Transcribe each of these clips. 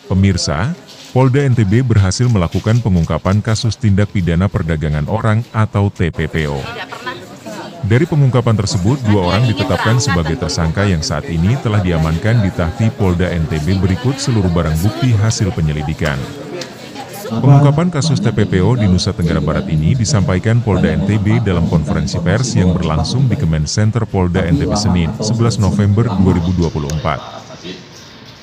Pemirsa, Polda NTB berhasil melakukan pengungkapan kasus tindak pidana perdagangan orang atau TPPO. Dari pengungkapan tersebut, 2 orang ditetapkan sebagai tersangka yang saat ini telah diamankan di Tahti Polda NTB berikut seluruh barang bukti hasil penyelidikan. Pengungkapan kasus TPPO di Nusa Tenggara Barat ini disampaikan Polda NTB dalam konferensi pers yang berlangsung di Command Center Polda NTB Senin, 11 November 2024.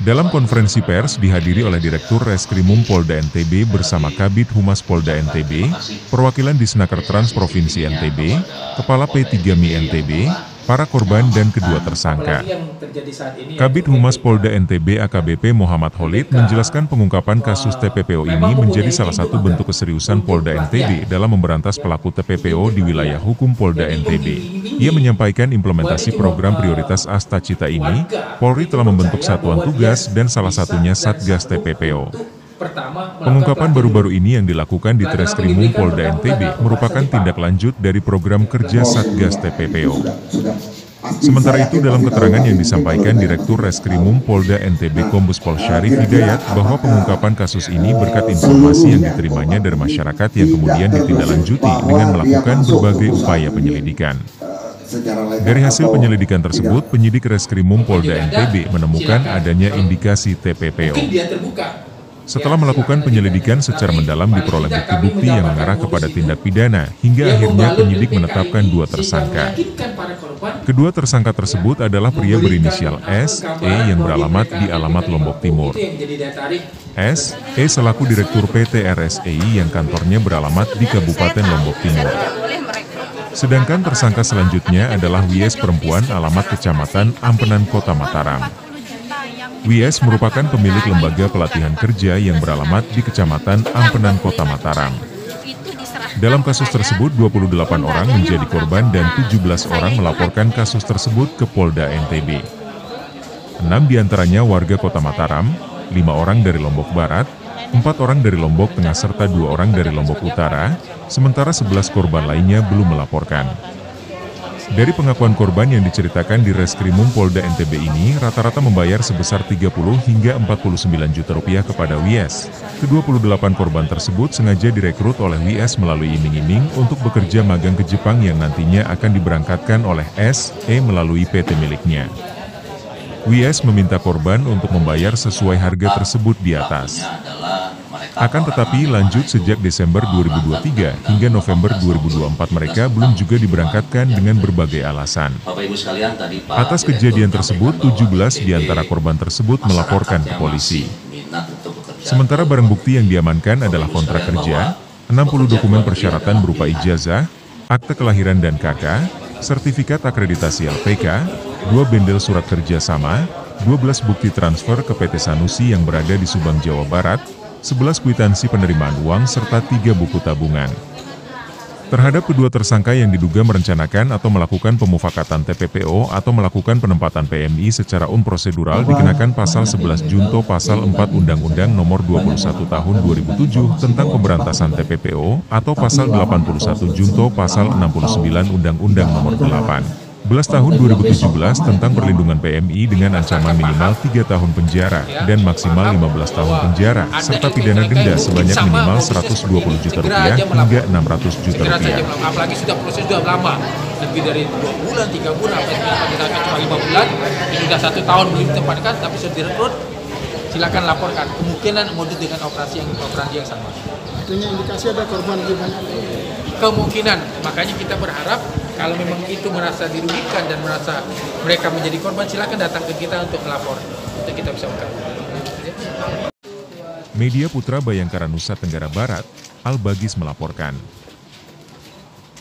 Dalam konferensi pers dihadiri oleh Direktur Reskrimum Polda NTB bersama Kabid Humas Polda NTB, perwakilan Disnaker Trans Provinsi NTB, Kepala P3MI NTB, para korban dan kedua tersangka. Kabid Humas Polda NTB AKBP Muhammad Khalid menjelaskan pengungkapan kasus TPPO ini menjadi salah satu bentuk keseriusan Polda NTB dalam memberantas pelaku TPPO di wilayah hukum Polda NTB. Ia menyampaikan implementasi program prioritas Astacita ini, Polri telah membentuk satuan tugas dan salah satunya Satgas TPPO. Pengungkapan baru-baru ini yang dilakukan di Treskrimum Polda NTB merupakan tindak lanjut dari program kerja Satgas TPPO. Sementara itu dalam keterangan yang disampaikan Direktur Reskrimum Polda NTB Kombes Pol Syarif Hidayat bahwa pengungkapan kasus ini berkat informasi yang diterimanya dari masyarakat yang kemudian ditindaklanjuti dengan melakukan berbagai upaya penyelidikan. Dari hasil penyelidikan tersebut, penyidik Reskrimum Polda NTB menemukan adanya indikasi TPPO. Setelah melakukan penyelidikan secara mendalam diperoleh bukti-bukti yang mengarah kepada tindak pidana, hingga akhirnya penyidik menetapkan 2 tersangka. Kedua tersangka tersebut adalah pria berinisial S, E yang beralamat di alamat Lombok Timur. S, E selaku Direktur PT RSEI yang kantornya beralamat di Kabupaten Lombok Timur. Sedangkan tersangka selanjutnya adalah WS perempuan alamat Kecamatan Ampenan Kota Mataram. WS merupakan pemilik lembaga pelatihan kerja yang beralamat di Kecamatan Ampenan Kota Mataram. Dalam kasus tersebut 28 orang menjadi korban dan 17 orang melaporkan kasus tersebut ke Polda NTB. 6 diantaranya warga Kota Mataram, 5 orang dari Lombok Barat, 4 orang dari Lombok Tengah serta 2 orang dari Lombok Utara, sementara 11 korban lainnya belum melaporkan. Dari pengakuan korban yang diceritakan di Reskrimum Polda NTB ini, rata-rata membayar sebesar 30 hingga 49 juta rupiah kepada WS. Ke-28 korban tersebut sengaja direkrut oleh WS melalui iming-iming untuk bekerja magang ke Jepang yang nantinya akan diberangkatkan oleh S, E melalui PT miliknya. WS meminta korban untuk membayar sesuai harga tersebut di atas. Akan tetapi lanjut sejak Desember 2023 hingga November 2024 mereka belum juga diberangkatkan dengan berbagai alasan. Atas kejadian tersebut, 17 di antara korban tersebut melaporkan ke polisi. Sementara barang bukti yang diamankan adalah kontrak kerja, 60 dokumen persyaratan berupa ijazah, akte kelahiran dan KK, sertifikat akreditasi LPK, 2 bendel surat kerja sama, 12 bukti transfer ke PT Sanusi yang berada di Subang, Jawa Barat, 11 kwitansi penerimaan uang serta 3 buku tabungan. Terhadap kedua tersangka yang diduga merencanakan atau melakukan pemufakatan TPPO atau melakukan penempatan PMI secara unprosedural dikenakan pasal 11 Junto pasal 4 Undang-Undang Nomor 21 Tahun 2007 tentang Pemberantasan TPPO atau pasal 81 Junto pasal 69 Undang-Undang Nomor 8 Tahun 2017 tentang perlindungan PMI dengan ancaman minimal 3 tahun penjara dan maksimal 15 tahun penjara, serta pidana denda sebanyak minimal 120 juta rupiah hingga 600 juta rupiah. Apalagi sudah proses sudah lama, lebih dari 2 bulan, 3 bulan, misalkan cuma 5 bulan, ini sudah 1 tahun belum ditempatkan, tapi sudah direkrut, silakan laporkan. Kemungkinan modus dengan operasi yang sama. Artinya indikasi ada korban lebih banyak. Kemungkinan, makanya kita berharap kalau memang itu merasa dirugikan dan merasa mereka menjadi korban, silakan datang ke kita untuk melapor, untuk kita bisa ungkap. Media Putra Bayangkara Nusa Tenggara Barat, Al Bagis melaporkan.